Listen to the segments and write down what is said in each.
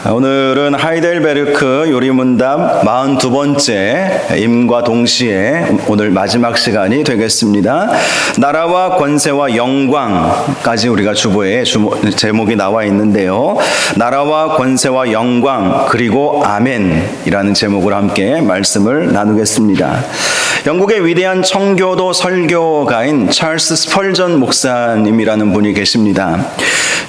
오늘은 하이델베르크 요리문답 42번째 임과 동시에 오늘 마지막 시간이 되겠습니다. 나라와 권세와 영광까지 우리가 주보에 제목이 나와 있는데요. 나라와 권세와 영광 그리고 아멘이라는 제목으로 함께 말씀을 나누겠습니다. 영국의 위대한 청교도 설교가인 찰스 스펄전 목사님이라는 분이 계십니다.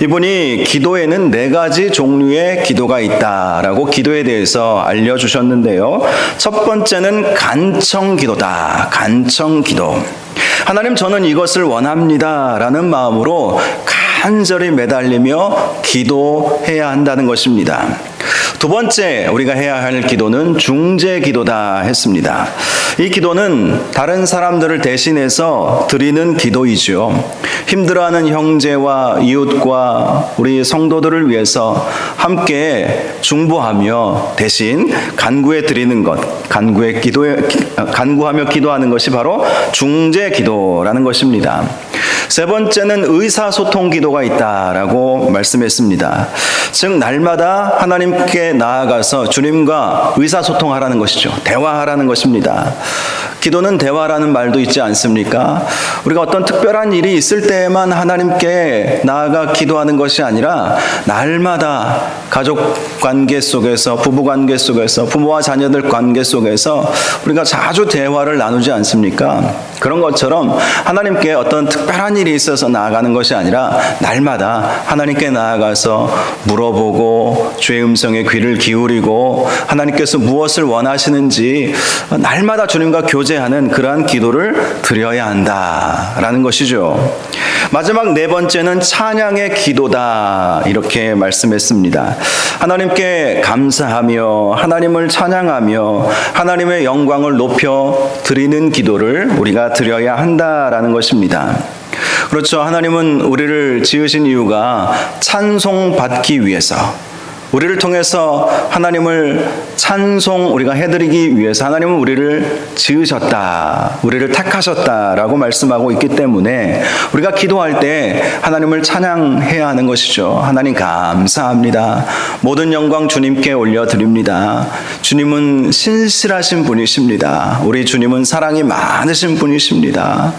이분이 기도에는 4가지 종류의 기도가 있다라고 기도에 대해서 알려주셨는데요. 첫 번째는 간청기도다. 간청기도. 하나님, 저는 이것을 원합니다 라는 마음으로 간절히 매달리며 기도해야 한다는 것입니다. 두 번째 우리가 해야 할 기도는 중재기도다 했습니다. 이 기도는 다른 사람들을 대신해서 드리는 기도이죠. 힘들어하는 형제와 이웃과 우리 성도들을 위해서 함께 중보하며 대신 간구해 드리는 것, 간구하며 기도하는 것이 바로 중재기도라는 것입니다. 세 번째는 의사소통 기도가 있다라고 말씀했습니다. 즉 날마다 하나님께 나아가서 주님과 의사소통하라는 것이죠. 대화하라는 것입니다. 기도는 대화라는 말도 있지 않습니까? 우리가 어떤 특별한 일이 있을 때에만 하나님께 나아가 기도하는 것이 아니라 날마다 가족 관계 속에서, 부부 관계 속에서, 부모와 자녀들 관계 속에서 우리가 자주 대화를 나누지 않습니까? 그런 것처럼 하나님께 어떤 특별한 일이 있어서 나아가는 것이 아니라 날마다 하나님께 나아가서 물어보고 주의 음성에 귀를 기울이고 하나님께서 무엇을 원하시는지 날마다 주님과 교제하는 그러한 기도를 드려야 한다라는 것이죠. 마지막 4번째는 찬양의 기도다 이렇게 말씀했습니다. 하나님께 감사하며 하나님을 찬양하며 하나님의 영광을 높여 드리는 기도를 우리가 드려야 한다라는 것입니다. 그렇죠. 하나님은 우리를 지으신 이유가 찬송받기 위해서, 우리를 통해서 하나님을 우리가 해드리기 위해서 하나님은 우리를 지으셨다, 우리를 택하셨다라고 말씀하고 있기 때문에 우리가 기도할 때 하나님을 찬양해야 하는 것이죠. 하나님 감사합니다. 모든 영광 주님께 올려드립니다. 주님은 신실하신 분이십니다. 우리 주님은 사랑이 많으신 분이십니다.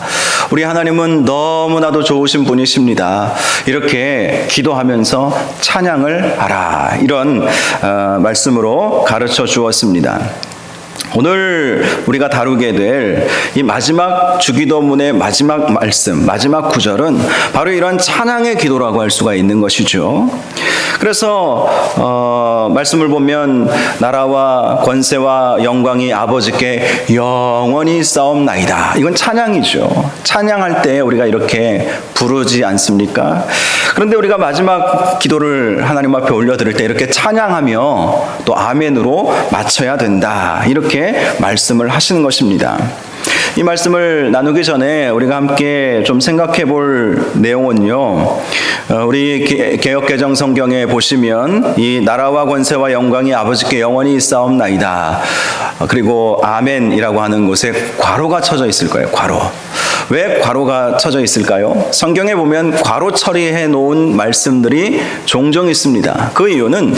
우리 하나님은 너무나도 좋으신 분이십니다. 이렇게 기도하면서 찬양을 하라, 이런 말씀으로 가르쳐 주었습니다. 오늘 우리가 다루게 될 이 마지막 주기도문의 마지막 말씀, 마지막 구절은 바로 이런 찬양의 기도라고 할 수가 있는 것이죠. 그래서 말씀을 보면 나라와 권세와 영광이 아버지께 영원히 싸움나이다. 이건 찬양이죠. 찬양할 때 우리가 이렇게 부르지 않습니까? 그런데 우리가 마지막 기도를 하나님 앞에 올려드릴 때 이렇게 찬양하며 또 아멘으로 마쳐야 된다, 이렇게 말씀을 하시는 것입니다. 이 말씀을 나누기 전에 우리가 함께 좀 생각해 볼 내용은요, 우리 개역개정 성경에 보시면 이 나라와 권세와 영광이 아버지께 영원히 싸움나이다, 그리고 아멘이라고 하는 곳에 괄호가 쳐져 있을 거예요. 괄호. 왜 괄호가 쳐져 있을까요? 성경에 보면 괄호 처리해 놓은 말씀들이 종종 있습니다. 그 이유는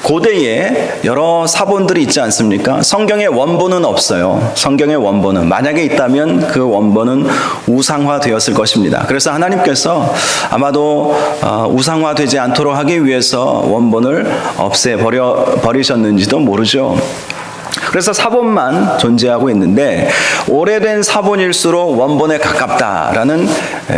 고대에 여러 사본들이 있지 않습니까? 성경의 원본은 없어요. 성경의 원본은, 만약에 있다면 그 원본은 우상화되었을 것입니다. 그래서 하나님께서 아마도 우상화되지 않도록 하기 위해서 원본을 버리셨는지도 모르죠. 그래서 사본만 존재하고 있는데 오래된 사본일수록 원본에 가깝다라는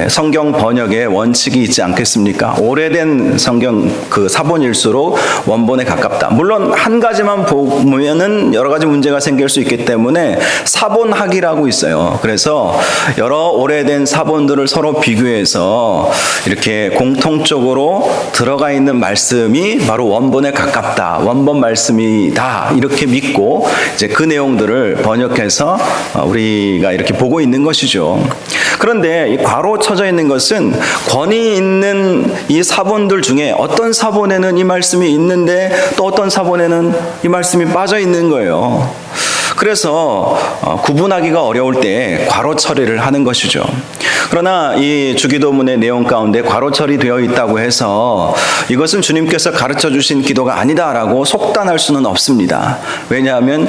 성경 번역의 원칙이 있지 않겠습니까? 오래된 성경 그 사본일수록 원본에 가깝다. 물론 한 가지만 보면은 여러 가지 문제가 생길 수 있기 때문에 사본학이라고 있어요. 그래서 여러 오래된 사본들을 서로 비교해서 이렇게 공통적으로 들어가 있는 말씀이 바로 원본에 가깝다, 원본 말씀이다, 이렇게 믿고 이제 그 내용들을 번역해서 우리가 이렇게 보고 있는 것이죠. 그런데 이 괄호 쳐져 있는 것은 권위 있는 이 사본들 중에 어떤 사본에는 이 말씀이 있는데 또 어떤 사본에는 이 말씀이 빠져 있는 거예요. 그래서 구분하기가 어려울 때 괄호 처리를 하는 것이죠. 그러나 이 주기도문의 내용 가운데 괄호 처리되어 있다고 해서 이것은 주님께서 가르쳐 주신 기도가 아니다라고 속단할 수는 없습니다. 왜냐하면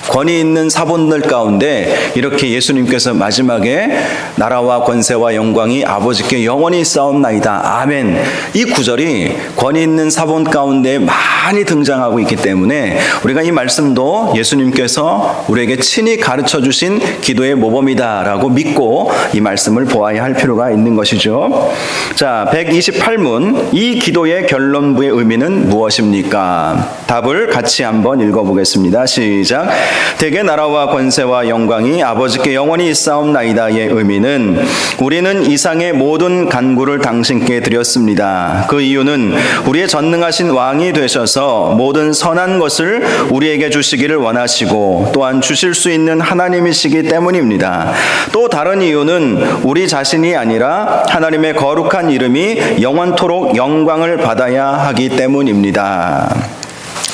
권위 있는 사본들 가운데 이렇게 예수님께서 마지막에 나라와 권세와 영광이 아버지께 영원히 있사옵나이다. 아멘. 이 구절이 권위 있는 사본 가운데 많이 등장하고 있기 때문에 우리가 이 말씀도 예수님께서 우리에게 친히 가르쳐 주신 기도의 모범이다라고 믿고 이 말씀을 보아야 할 필요가 있는 것이죠. 자, 128문 이 기도의 결론부의 의미는 무엇입니까? 답을 같이 한번 읽어보겠습니다. 시작. 대개 나라와 권세와 영광이 아버지께 영원히 있사옵나이다의 의미는 우리는 이상의 모든 간구를 당신께 드렸습니다. 그 이유는 우리의 전능하신 왕이 되셔서 모든 선한 것을 우리에게 주시기를 원하시고 또한 주실 수 있는 하나님이시기 때문입니다. 또 다른 이유는 우리 자신이 아니라 하나님의 거룩한 이름이 영원토록 영광을 받아야 하기 때문입니다.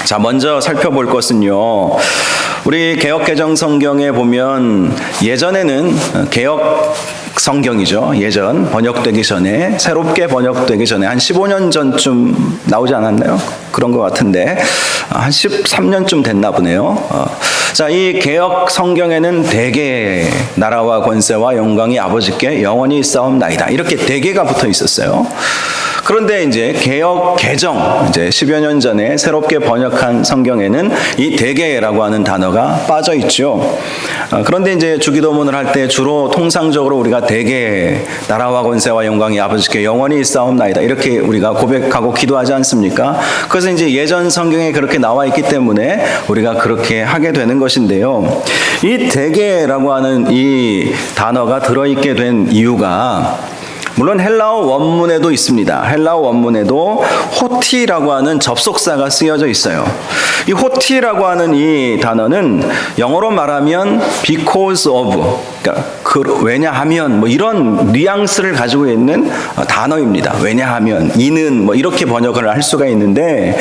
자, 먼저 살펴볼 것은요. 우리 개역개정 성경에 보면 예전에는 개역 성경이죠. 예전 번역되기 전에 새롭게 번역되기 전에 한 15년 전쯤 나오지 않았나요? 그런 것 같은데 한 13년쯤 됐나 보네요. 자, 이 개역 성경에는 대개 나라와 권세와 영광이 아버지께 영원히 있사옵나이다. 이렇게 대개가 붙어 있었어요. 그런데 이제 개역 개정 이제 10여 년 전에 새롭게 번역한 성경에는 이 대개라고 하는 단어가 빠져 있죠. 그런데 이제 주기도문을 할 때 주로 통상적으로 우리가 대개 나라와 권세와 영광이 아버지께 영원히 있사옵나이다 이렇게 우리가 고백하고 기도하지 않습니까? 그래서 이제 예전 성경에 그렇게 나와 있기 때문에 우리가 그렇게 하게 되는 것인데요. 이 대개라고 하는 이 단어가 들어있게 된 이유가 물론 헬라어 원문에도 있습니다. 헬라어 원문에도 호티라고 하는 접속사가 쓰여져 있어요. 이 호티라고 하는 이 단어는 영어로 말하면 because of, 그러니까 왜냐하면 뭐 이런 뉘앙스를 가지고 있는 단어입니다. 왜냐하면, 이는 뭐 이렇게 번역을 할 수가 있는데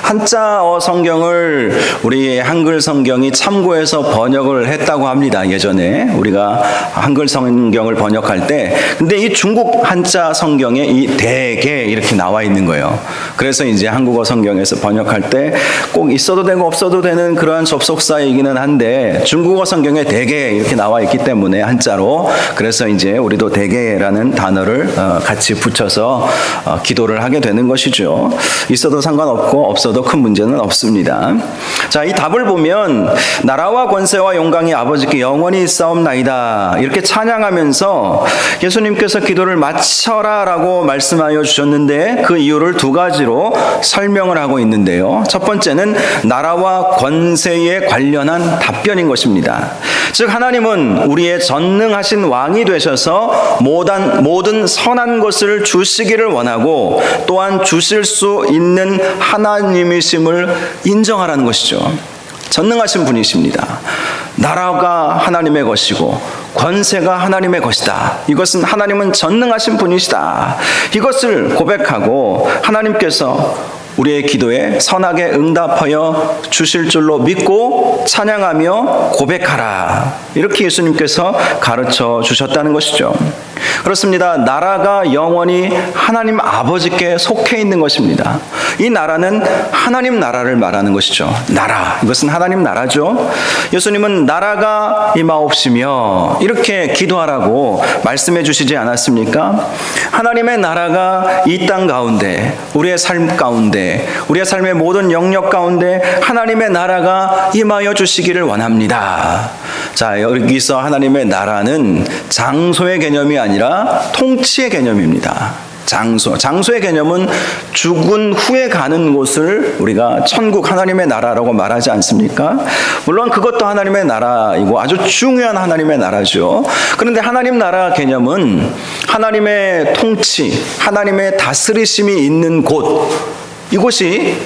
한자어 성경을 우리 한글 성경이 참고해서 번역을 했다고 합니다. 예전에 우리가 한글 성경을 번역할 때. 근데 이 중국 한자 성경에 이 대개 이렇게 나와 있는 거예요. 그래서 이제 한국어 성경에서 번역할 때 꼭 있어도 되고 없어도 되는 그러한 접속사이기는 한데 중국어 성경에 대개 이렇게 나와 있기 때문에 한자로, 그래서 이제 우리도 대개라는 단어를 같이 붙여서 기도를 하게 되는 것이죠. 있어도 상관없고 없어도 큰 문제는 없습니다. 자, 이 답을 보면 나라와 권세와 영광이 아버지께 영원히 있사옵나이다 이렇게 찬양하면서 예수님께서 기도를 마쳐라라고 말씀하여 주셨는데 그 이유를 두 가지로 설명을 하고 있는데요. 첫 번째는 나라와 권세에 관련한 답변인 것입니다. 즉 하나님은 우리의 전능하신 왕이 되셔서 모든 선한 것을 주시기를 원하고 또한 주실 수 있는 하나님이심을 인정하라는 것이죠. 전능하신 분이십니다. 나라가 하나님의 것이고 권세가 하나님의 것이다. 이것은 하나님은 전능하신 분이시다. 이것을 고백하고 하나님께서 우리의 기도에 선하게 응답하여 주실 줄로 믿고 찬양하며 고백하라. 이렇게 예수님께서 가르쳐 주셨다는 것이죠. 그렇습니다. 나라가 영원히 하나님 아버지께 속해 있는 것입니다. 이 나라는 하나님 나라를 말하는 것이죠. 나라, 이것은 하나님 나라죠. 예수님은 나라가 임하옵시며 이렇게 기도하라고 말씀해 주시지 않았습니까? 하나님의 나라가 이 땅 가운데, 우리의 삶 가운데, 우리의 삶의 모든 영역 가운데 하나님의 나라가 임하여 주시기를 원합니다. 자, 여기서 하나님의 나라는 장소의 개념이 아니라 통치의 개념입니다. 장소의 개념은 죽은 후에 가는 곳을 우리가 천국 하나님의 나라라고 말하지 않습니까? 물론 그것도 하나님의 나라이고 아주 중요한 하나님의 나라죠. 그런데 하나님 나라 개념은 하나님의 통치, 하나님의 다스리심이 있는 곳, 이곳이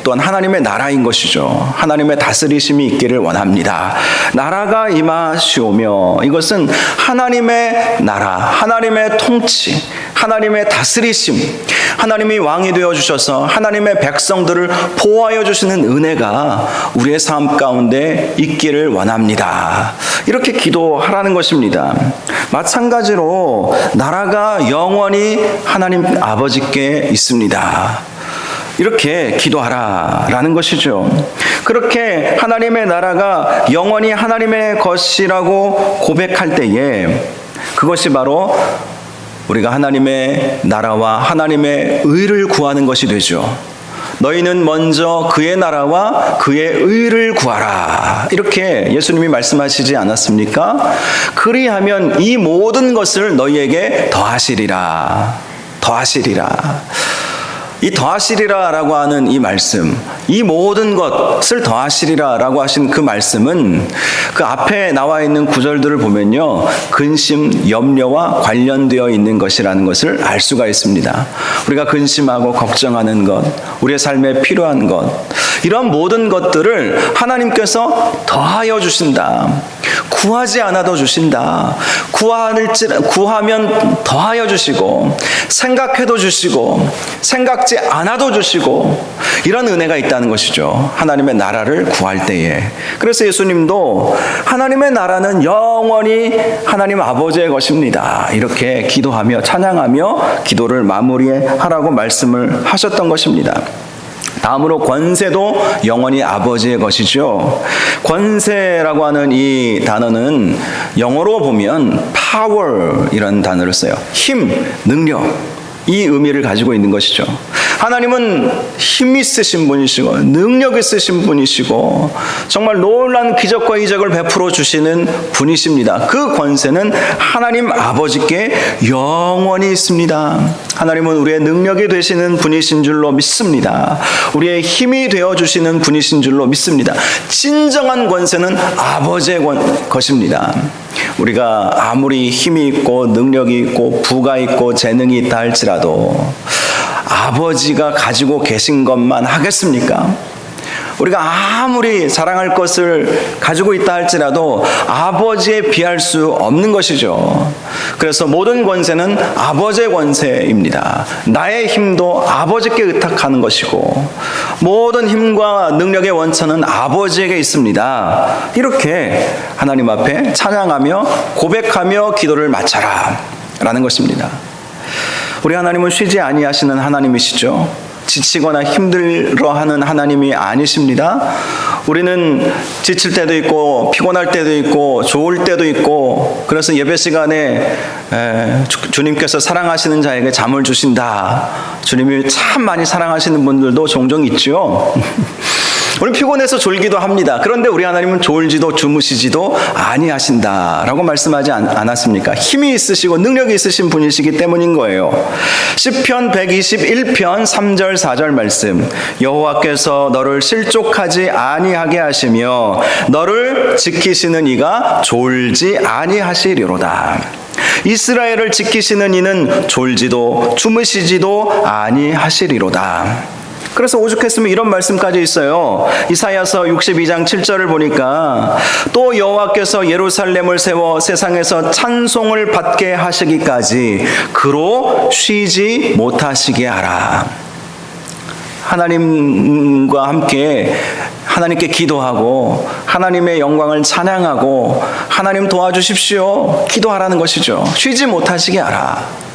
또한 하나님의 나라인 것이죠. 하나님의 다스리심이 있기를 원합니다. 나라가 임하시오며, 이것은 하나님의 나라, 하나님의 통치, 하나님의 다스리심, 하나님이 왕이 되어주셔서 하나님의 백성들을 보호하여 주시는 은혜가 우리의 삶 가운데 있기를 원합니다. 이렇게 기도하라는 것입니다. 마찬가지로 나라가 영원히 하나님 아버지께 있습니다. 이렇게 기도하라라는 것이죠. 그렇게 하나님의 나라가 영원히 하나님의 것이라고 고백할 때에 그것이 바로 우리가 하나님의 나라와 하나님의 의를 구하는 것이 되죠. 너희는 먼저 그의 나라와 그의 의를 구하라. 이렇게 예수님이 말씀하시지 않았습니까? 그리하면 이 모든 것을 너희에게 더하시리라. 더하시리라. 이 더하시리라 라고 하는 이 말씀, 이 모든 것을 더하시리라 라고 하신 그 말씀은 그 앞에 나와 있는 구절들을 보면요, 근심, 염려와 관련되어 있는 것이라는 것을 알 수가 있습니다. 우리가 근심하고 걱정하는 것, 우리의 삶에 필요한 것, 이런 모든 것들을 하나님께서 더하여 주신다. 구하지 않아도 주신다. 구하면 더하여 주시고, 생각해도 주시고, 생각지 않아도 주시고, 이런 은혜가 있다는 것이죠. 하나님의 나라를 구할 때에. 그래서 예수님도 하나님의 나라는 영원히 하나님 아버지의 것입니다. 이렇게 기도하며 찬양하며 기도를 마무리하라고 말씀을 하셨던 것입니다. 다음으로 권세도 영원히 아버지의 것이죠. 권세라고 하는 이 단어는 영어로 보면 power 이라는 단어를 써요. 힘, 능력, 이 의미를 가지고 있는 것이죠. 하나님은 힘 있으신 분이시고 능력 있으신 분이시고 정말 놀라운 기적과 이적을 베풀어 주시는 분이십니다. 그 권세는 하나님 아버지께 영원히 있습니다. 하나님은 우리의 능력이 되시는 분이신 줄로 믿습니다. 우리의 힘이 되어주시는 분이신 줄로 믿습니다. 진정한 권세는 아버지의 것입니다. 우리가 아무리 힘이 있고 능력이 있고 부가 있고 재능이 있다 할지라도 아버지가 가지고 계신 것만 하겠습니까? 우리가 아무리 자랑할 것을 가지고 있다 할지라도 아버지에 비할 수 없는 것이죠. 그래서 모든 권세는 아버지의 권세입니다. 나의 힘도 아버지께 의탁하는 것이고 모든 힘과 능력의 원천은 아버지에게 있습니다. 이렇게 하나님 앞에 찬양하며 고백하며 기도를 마쳐라 라는 것입니다. 우리 하나님은 쉬지 아니하시는 하나님이시죠. 지치거나 힘들어하는 하나님이 아니십니다. 우리는 지칠 때도 있고 피곤할 때도 있고 좋을 때도 있고 그래서 예배 시간에 주님께서 사랑하시는 자에게 잠을 주신다. 주님이 참 많이 사랑하시는 분들도 종종 있죠. 우리 피곤해서 졸기도 합니다. 그런데 우리 하나님은 졸지도 주무시지도 아니하신다라고 말씀하지 않았습니까? 힘이 있으시고 능력이 있으신 분이시기 때문인 거예요. 시편 121편 3절 4절 말씀, 여호와께서 너를 실족하지 아니하게 하시며 너를 지키시는 이가 졸지 아니하시리로다. 이스라엘을 지키시는 이는 졸지도 주무시지도 아니하시리로다. 그래서 오죽했으면 이런 말씀까지 있어요. 이사야서 62장 7절을 보니까 또 여호와께서 예루살렘을 세워 세상에서 찬송을 받게 하시기까지 그로 쉬지 못하시게 하라. 하나님과 함께 하나님께 기도하고 하나님의 영광을 찬양하고 하나님 도와주십시오. 기도하라는 것이죠. 쉬지 못하시게 하라.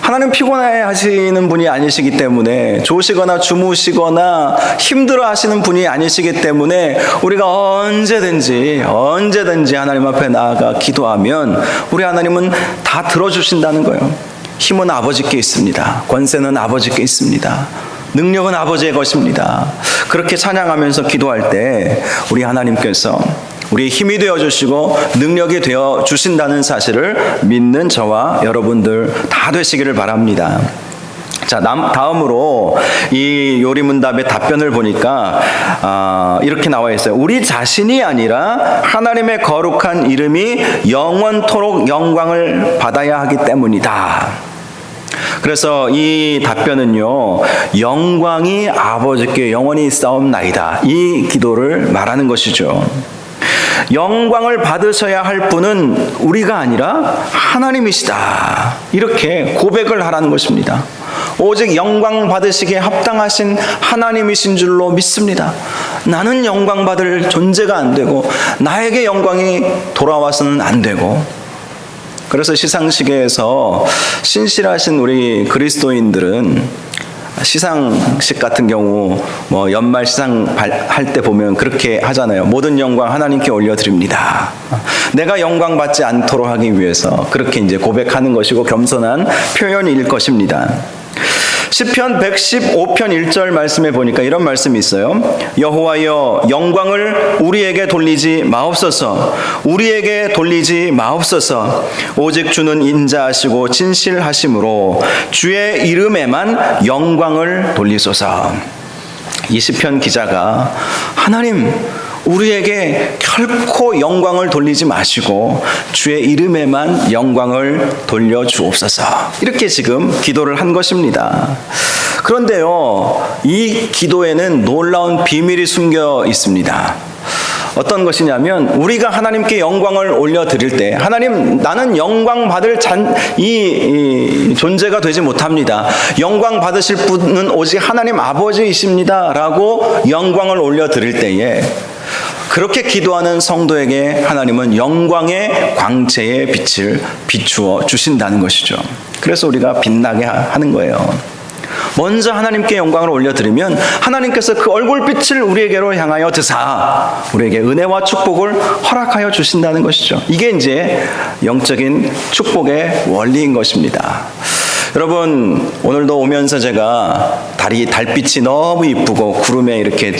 하나님 피곤해 하시는 분이 아니시기 때문에 좋으시거나 주무시거나 힘들어 하시는 분이 아니시기 때문에 우리가 언제든지 하나님 앞에 나아가 기도하면 우리 하나님은 다 들어주신다는 거예요. 힘은 아버지께 있습니다. 권세는 아버지께 있습니다. 능력은 아버지의 것입니다. 그렇게 찬양하면서 기도할 때 우리 하나님께서 우리의 힘이 되어주시고 능력이 되어주신다는 사실을 믿는 저와 여러분들 다 되시기를 바랍니다. 자, 다음으로 이 요리문답의 답변을 보니까 이렇게 나와 있어요. 우리 자신이 아니라 하나님의 거룩한 이름이 영원토록 영광을 받아야 하기 때문이다. 그래서 이 답변은요, 영광이 아버지께 영원히 있사옵나이다, 이 기도를 말하는 것이죠. 영광을 받으셔야 할 분은 우리가 아니라 하나님이시다, 이렇게 고백을 하라는 것입니다. 오직 영광 받으시기에 합당하신 하나님이신 줄로 믿습니다. 나는 영광 받을 존재가 안 되고 나에게 영광이 돌아와서는 안 되고, 그래서 시상식에서 신실하신 우리 그리스도인들은 시상식 같은 경우 뭐 연말 시상 할 때 보면 그렇게 하잖아요. 모든 영광 하나님께 올려드립니다. 내가 영광 받지 않도록 하기 위해서 그렇게 이제 고백하는 것이고 겸손한 표현일 것입니다. 시편 115편 1절 말씀에 보니까 이런 말씀이 있어요. 여호와여, 영광을 우리에게 돌리지 마옵소서. 우리에게 돌리지 마옵소서. 오직 주는 인자하시고 진실하심으로 주의 이름에만 영광을 돌리소서. 이 시편 기자가 하나님, 우리에게 결코 영광을 돌리지 마시고 주의 이름에만 영광을 돌려주옵소서, 이렇게 지금 기도를 한 것입니다. 그런데요, 이 기도에는 놀라운 비밀이 숨겨 있습니다. 어떤 것이냐면, 우리가 하나님께 영광을 올려드릴 때, 하나님, 나는 영광 받을 이 존재가 되지 못합니다. 영광 받으실 분은 오직 하나님 아버지이십니다 라고 영광을 올려드릴 때에, 그렇게 기도하는 성도에게 하나님은 영광의 광채의 빛을 비추어 주신다는 것이죠. 그래서 우리가 빛나게 하는 거예요. 먼저 하나님께 영광을 올려드리면 하나님께서 그 얼굴빛을 우리에게로 향하여 드사 우리에게 은혜와 축복을 허락하여 주신다는 것이죠. 이게 이제 영적인 축복의 원리인 것입니다. 여러분, 오늘도 오면서 제가 달빛이 너무 이쁘고 구름에 이렇게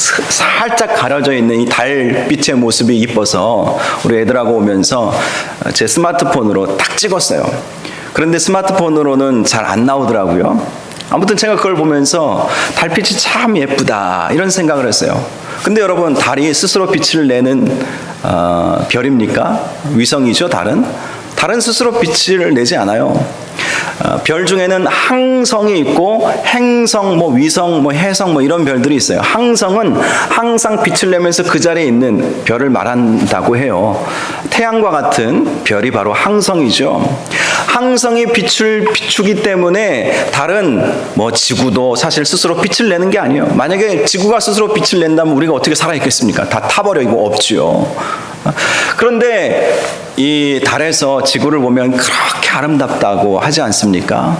살짝 가려져 있는 이 달빛의 모습이 이뻐서 우리 애들하고 오면서 제 스마트폰으로 딱 찍었어요. 그런데 스마트폰으로는 잘 안 나오더라고요. 아무튼 제가 그걸 보면서 달빛이 참 예쁘다, 이런 생각을 했어요. 근데 여러분, 달이 스스로 빛을 내는 별입니까? 위성이죠, 달은? 달은 스스로 빛을 내지 않아요. 별 중에는 항성이 있고 행성, 위성, 해성 이런 별들이 있어요. 항성은 항상 빛을 내면서 그 자리에 있는 별을 말한다고 해요. 태양과 같은 별이 바로 항성이죠. 항성이 빛을 비추기 때문에 달은 지구도 사실 스스로 빛을 내는 게 아니에요. 만약에 지구가 스스로 빛을 낸다면 우리가 어떻게 살아있겠습니까? 다 타버리고 없지요. 그런데 이 달에서 지구를 보면 그렇게 아름답다고 하지 않습니까?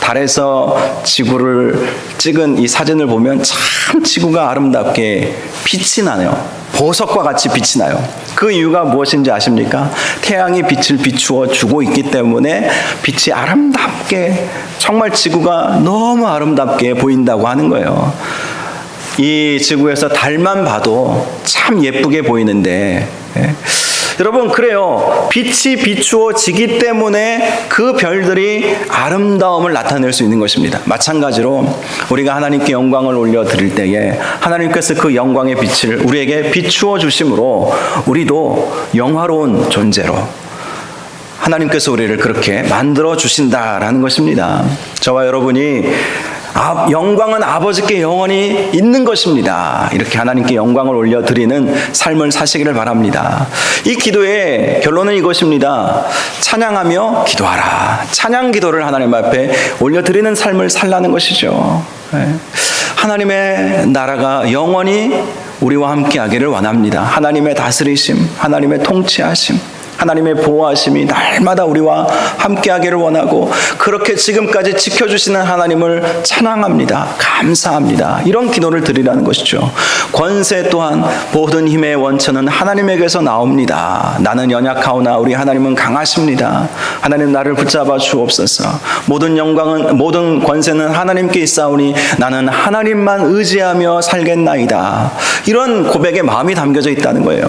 달에서 지구를 찍은 이 사진을 보면 참 지구가 아름답게 빛이 나네요. 보석과 같이 빛이 나요. 그 이유가 무엇인지 아십니까? 태양이 빛을 비추어 주고 있기 때문에 빛이 아름답게, 정말 지구가 너무 아름답게 보인다고 하는 거예요. 이 지구에서 달만 봐도 참 예쁘게 보이는데, 여러분, 그래요. 빛이 비추어지기 때문에 그 별들이 아름다움을 나타낼 수 있는 것입니다. 마찬가지로 우리가 하나님께 영광을 올려드릴 때에 하나님께서 그 영광의 빛을 우리에게 비추어 주심으로 우리도 영화로운 존재로 하나님께서 우리를 그렇게 만들어 주신다라는 것입니다. 저와 여러분이 영광은 아버지께 영원히 있는 것입니다. 이렇게 하나님께 영광을 올려드리는 삶을 사시기를 바랍니다. 이 기도의 결론은 이것입니다. 찬양하며 기도하라. 찬양 기도를 하나님 앞에 올려드리는 삶을 살라는 것이죠. 하나님의 나라가 영원히 우리와 함께하기를 원합니다. 하나님의 다스리심, 하나님의 통치하심, 하나님의 보호하심이 날마다 우리와 함께하기를 원하고, 그렇게 지금까지 지켜주시는 하나님을 찬양합니다. 감사합니다. 이런 기도를 드리라는 것이죠. 권세 또한 모든 힘의 원천은 하나님에게서 나옵니다. 나는 연약하오나 우리 하나님은 강하십니다. 하나님, 나를 붙잡아 주옵소서. 모든 영광은, 모든 권세는 하나님께 있사오니 나는 하나님만 의지하며 살겠나이다. 이런 고백의 마음이 담겨져 있다는 거예요.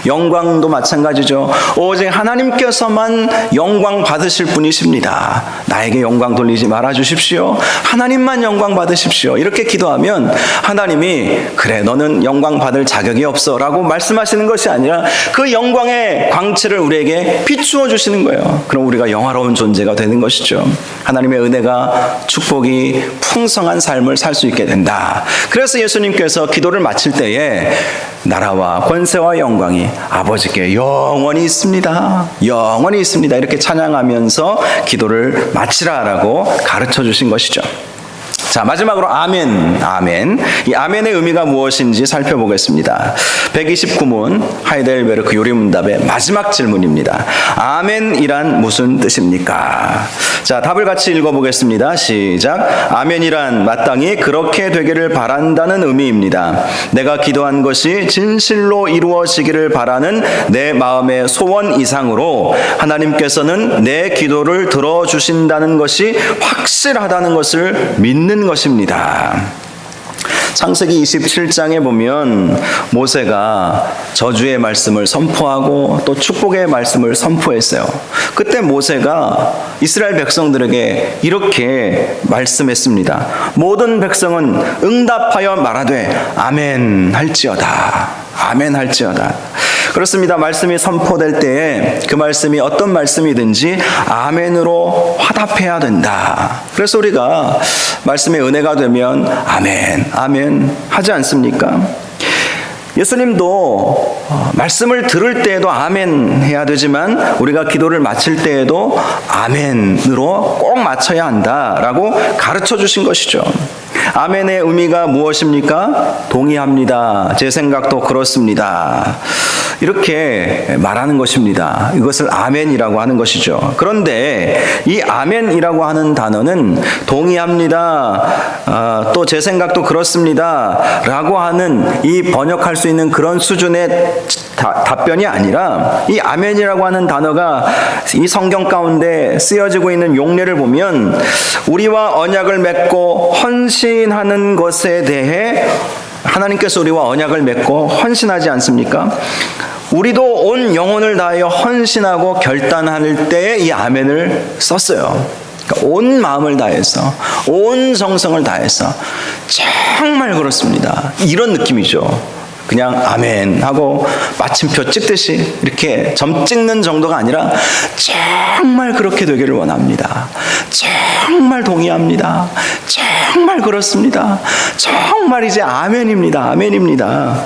영광도 마찬가지죠. 오직 하나님께서만 영광 받으실 분이십니다. 나에게 영광 돌리지 말아 주십시오. 하나님만 영광 받으십시오. 이렇게 기도하면 하나님이 그래 너는 영광 받을 자격이 없어 라고 말씀하시는 것이 아니라 그 영광의 광채를 우리에게 비추어 주시는 거예요. 그럼 우리가 영화로운 존재가 되는 것이죠. 하나님의 은혜가 축복이 풍성한 삶을 살 수 있게 된다. 그래서 예수님께서 기도를 마칠 때에 나라와 권세와 영광이 아버지께 영원히 있습니다. 영원히 있습니다. 이렇게 찬양하면서 기도를 마치라라고 가르쳐 주신 것이죠. 자, 마지막으로 아멘, 아멘. 이 아멘의 의미가 무엇인지 살펴보겠습니다. 129문 하이델베르크 요리문답의 마지막 질문입니다. 아멘이란 무슨 뜻입니까? 자, 답을 같이 읽어보겠습니다. 시작. 아멘이란 마땅히 그렇게 되기를 바란다는 의미입니다. 내가 기도한 것이 진실로 이루어지기를 바라는 내 마음의 소원 이상으로 하나님께서는 내 기도를 들어주신다는 것이 확실하다는 것을 믿는 것입니다. 창세기 27장에 보면 모세가 저주의 말씀을 선포하고 또 축복의 말씀을 선포했어요. 그때 모세가 이스라엘 백성들에게 이렇게 말씀했습니다. 모든 백성은 응답하여 말하되 아멘 할지어다. 아멘 할지어다. 그렇습니다. 말씀이 선포될 때에 그 말씀이 어떤 말씀이든지 아멘으로 화답해야 된다. 그래서 우리가 말씀의 은혜가 되면 아멘, 아멘 하지 않습니까? 예수님도 말씀을 들을 때에도 아멘 해야 되지만 우리가 기도를 마칠 때에도 아멘으로 꼭 마쳐야 한다라고 가르쳐 주신 것이죠. 아멘의 의미가 무엇입니까? 동의합니다. 제 생각도 그렇습니다. 이렇게 말하는 것입니다. 이것을 아멘이라고 하는 것이죠. 그런데 이 아멘이라고 하는 단어는 동의합니다. 또 제 생각도 그렇습니다. 라고 하는 이 번역할 수 있는 그런 수준의 답변이 아니라 이 아멘이라고 하는 단어가 이 성경 가운데 쓰여지고 있는 용례를 보면 우리와 언약을 맺고 헌신하는 것에 대해 하나님께서 우리와 언약을 맺고 헌신하지 않습니까? 우리도 온 영혼을 다하여 헌신하고 결단할 때에 이 아멘을 썼어요. 그러니까 온 마음을 다해서, 온 정성을 다해서 정말 그렇습니다. 이런 느낌이죠. 그냥 아멘 하고 마침표 찍듯이 이렇게 점 찍는 정도가 아니라 정말 그렇게 되기를 원합니다. 정말 동의합니다. 정말 그렇습니다. 정말 이제 아멘입니다. 아멘입니다.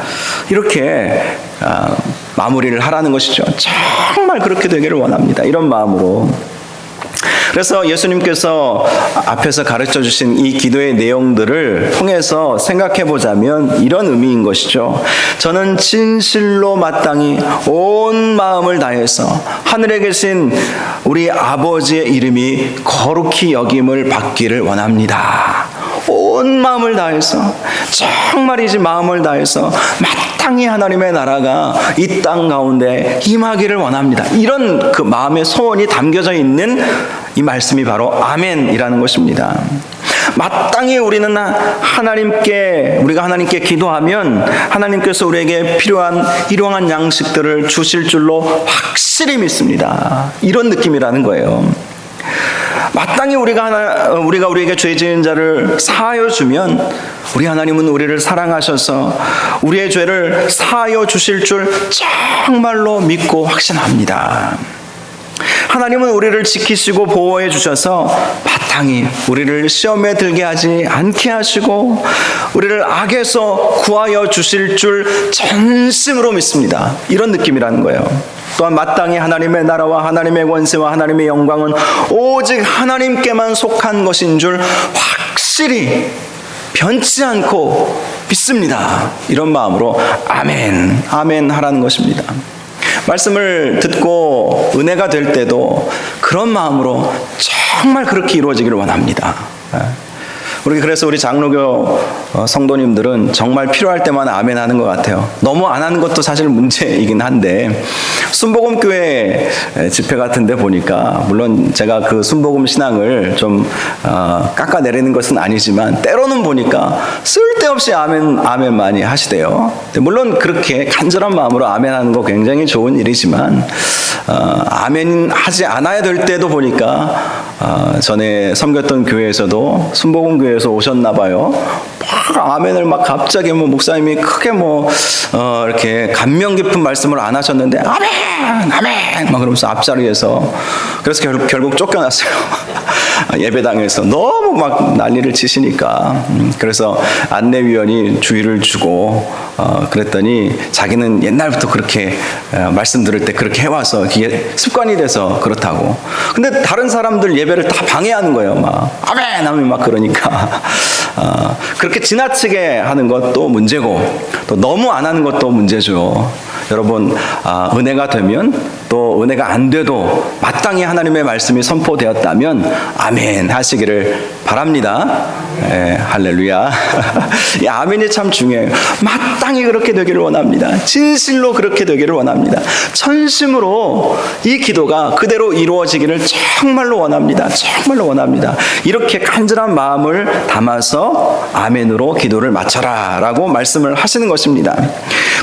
이렇게 마무리를 하라는 것이죠. 정말 그렇게 되기를 원합니다. 이런 마음으로. 그래서 예수님께서 앞에서 가르쳐 주신 이 기도의 내용들을 통해서 생각해 보자면 이런 의미인 것이죠. 저는 진실로 마땅히 온 마음을 다해서 하늘에 계신 우리 아버지의 이름이 거룩히 여김을 받기를 원합니다. 온 마음을 다해서 정말이지 마음을 다해서 마땅히 하나님의 나라가 이 땅 가운데 임하기를 원합니다. 이런 그 마음의 소원이 담겨져 있는 이 말씀이 바로 아멘이라는 것입니다. 마땅히 우리는 우리가 하나님께 기도하면 하나님께서 우리에게 필요한 일용한 양식들을 주실 줄로 확실히 믿습니다. 이런 느낌이라는 거예요. 마땅히 우리가 우리에게 죄 지은 자를 사하여 주면 우리 하나님은 우리를 사랑하셔서 우리의 죄를 사하여 주실 줄 정말로 믿고 확신합니다. 하나님은 우리를 지키시고 보호해 주셔서 마땅히 우리를 시험에 들게 하지 않게 하시고 우리를 악에서 구하여 주실 줄 전심으로 믿습니다. 이런 느낌이라는 거예요. 또한 마땅히 하나님의 나라와 하나님의 권세와 하나님의 영광은 오직 하나님께만 속한 것인 줄 확실히 변치 않고 믿습니다. 이런 마음으로 아멘, 아멘 하라는 것입니다. 말씀을 듣고 은혜가 될 때도 그런 마음으로 정말 그렇게 이루어지기를 원합니다. 그래서 우리 장로교 성도님들은 정말 필요할 때만 아멘 하는 것 같아요. 너무 안 하는 것도 사실 문제이긴 한데, 순복음교회 집회 같은 데 보니까, 물론 제가 그 순복음 신앙을 좀 깎아내리는 것은 아니지만 때로는 보니까 쓸데없이 아멘 많이 하시대요. 물론 그렇게 간절한 마음으로 아멘 하는 거 굉장히 좋은 일이지만 아멘 하지 않아야 될 때도 보니까 전에 섬겼던 교회에서도 순복음 교회에서 오셨나 봐요. 막 아멘을 막 갑자기 목사님이 크게 이렇게 감명 깊은 말씀을 안 하셨는데 아멘 막 그러면서 앞자리에서, 그래서 결국 쫓겨났어요. 예배당에서 너무 막 난리를 치시니까. 그래서 안내위원이 주의를 주고 그랬더니 자기는 옛날부터 그렇게 말씀 들을 때 그렇게 해와서 이게 습관이 돼서 그렇다고. 근데 다른 사람들 예배를 다 방해하는 거예요. 막 아멘 하면 막 그러니까. 그렇게 지나치게 하는 것도 문제고, 또 너무 안 하는 것도 문제죠. 여러분, 은혜가 되면, 또 은혜가 안 돼도 마땅히 하나님의 말씀이 선포되었다면 아멘 하시기를 바랍니다. 할렐루야. 이 아멘이 참 중요해요. 마땅히 그렇게 되기를 원합니다. 진실로 그렇게 되기를 원합니다. 전심으로 이 기도가 그대로 이루어지기를 정말로 원합니다. 정말로 원합니다. 이렇게 간절한 마음을 담아서 아멘으로 기도를 마쳐라 라고 말씀을 하시는 것입니다.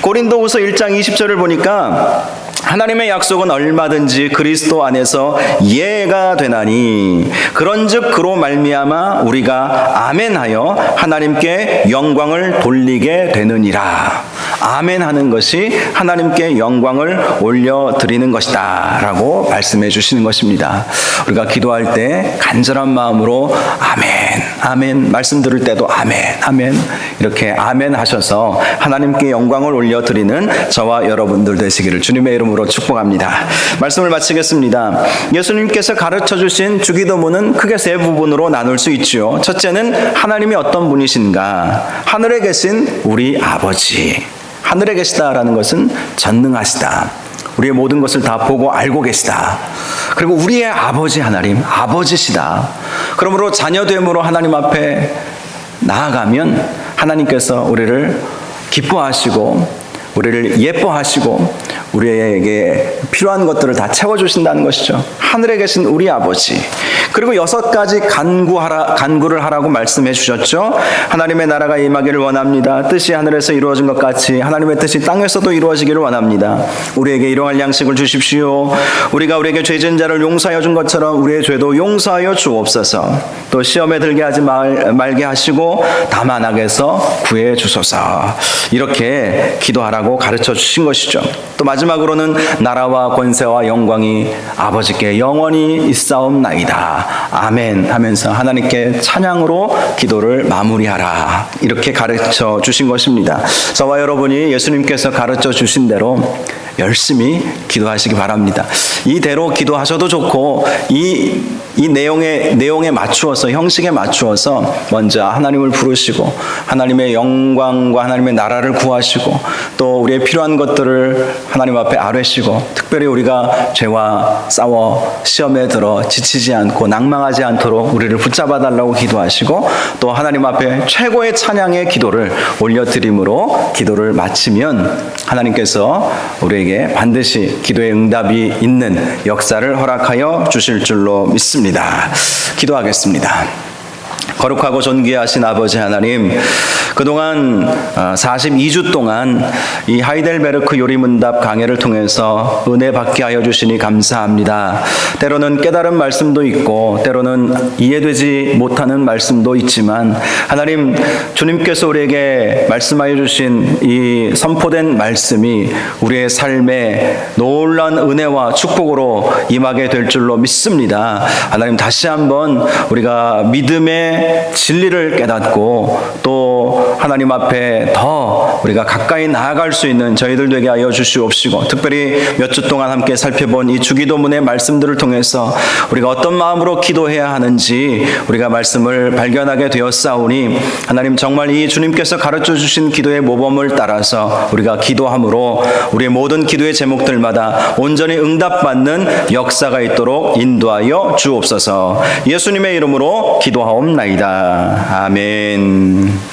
고린도후서 1장 20절을 보니까 하나님의 약속은 얼마든지 그리스도 안에서 예가 되나니 그런즉 그로 말미암아 우리가 아멘하여 하나님께 영광을 돌리게 되느니라. 아멘하는 것이 하나님께 영광을 올려드리는 것이다 라고 말씀해 주시는 것입니다. 우리가 기도할 때 간절한 마음으로 아멘 말씀 들을 때도 아멘 이렇게 아멘 하셔서 하나님께 영광을 올려드리는 저와 여러분들 되시기를 주님의 이름으로 축복합니다. 말씀을 마치겠습니다. 예수님께서 가르쳐 주신 주기도문은 크게 세 부분으로 나눌 수 있지요. 첫째는 하나님이 어떤 분이신가, 하늘에 계신 우리 아버지. 하늘에 계시다라는 것은 전능하시다. 우리의 모든 것을 다 보고 알고 계시다. 그리고 우리의 아버지 하나님, 아버지시다. 그러므로 자녀됨으로 하나님 앞에 나아가면 하나님께서 우리를 기뻐하시고 우리를 예뻐하시고 우리에게 필요한 것들을 다 채워주신다는 것이죠. 하늘에 계신 우리 아버지. 그리고 6가지 간구를 하라고 말씀해 주셨죠. 하나님의 나라가 임하기를 원합니다. 뜻이 하늘에서 이루어진 것 같이 하나님의 뜻이 땅에서도 이루어지기를 원합니다. 우리에게 일용할 양식을 주십시오. 우리가 우리에게 죄 지은 자를 용서하여 준 것처럼 우리의 죄도 용서하여 주옵소서. 또 시험에 들게 하지 말게 하시고 다만 악에서 구해 주소서. 이렇게 기도하라고 가르쳐 주신 것이죠. 또 마지막으로는 나라와 권세와 영광이 아버지께 영원히 있사옵나이다. 아멘 하면서 하나님께 찬양으로 기도를 마무리하라. 이렇게 가르쳐 주신 것입니다. 저와 여러분이 예수님께서 가르쳐 주신 대로 열심히 기도하시기 바랍니다. 이대로 기도하셔도 좋고 이 내용에 맞추어서, 형식에 맞추어서 먼저 하나님을 부르시고 하나님의 영광과 하나님의 나라를 구하시고 또 우리의 필요한 것들을 하나님 앞에 아뢰시고, 특별히 우리가 죄와 싸워 시험에 들어 지치지 않고 낭망하지 않도록 우리를 붙잡아 달라고 기도하시고, 또 하나님 앞에 최고의 찬양의 기도를 올려드림으로 기도를 마치면 하나님께서 우리에게 반드시 기도의 응답이 있는 역사를 허락하여 주실 줄로 믿습니다. 기도하겠습니다. 거룩하고 존귀하신 아버지 하나님, 그동안 42주 동안 이 하이델베르크 요리문답 강해를 통해서 은혜 받게 하여 주시니 감사합니다. 때로는 깨달은 말씀도 있고 때로는 이해되지 못하는 말씀도 있지만, 하나님, 주님께서 우리에게 말씀하여 주신 이 선포된 말씀이 우리의 삶에 놀라운 은혜와 축복으로 임하게 될 줄로 믿습니다. 하나님, 다시 한번 우리가 믿음의 진리를 깨닫고 또 하나님 앞에 더 우리가 가까이 나아갈 수 있는 저희들 되게 하여 주시옵시고, 특별히 몇 주 동안 함께 살펴본 이 주기도문의 말씀들을 통해서 우리가 어떤 마음으로 기도해야 하는지 우리가 말씀을 발견하게 되었사오니, 하나님, 정말 이 주님께서 가르쳐 주신 기도의 모범을 따라서 우리가 기도함으로 우리의 모든 기도의 제목들마다 온전히 응답받는 역사가 있도록 인도하여 주옵소서. 예수님의 이름으로 기도하옵나이다. 기도드립니다. 아멘.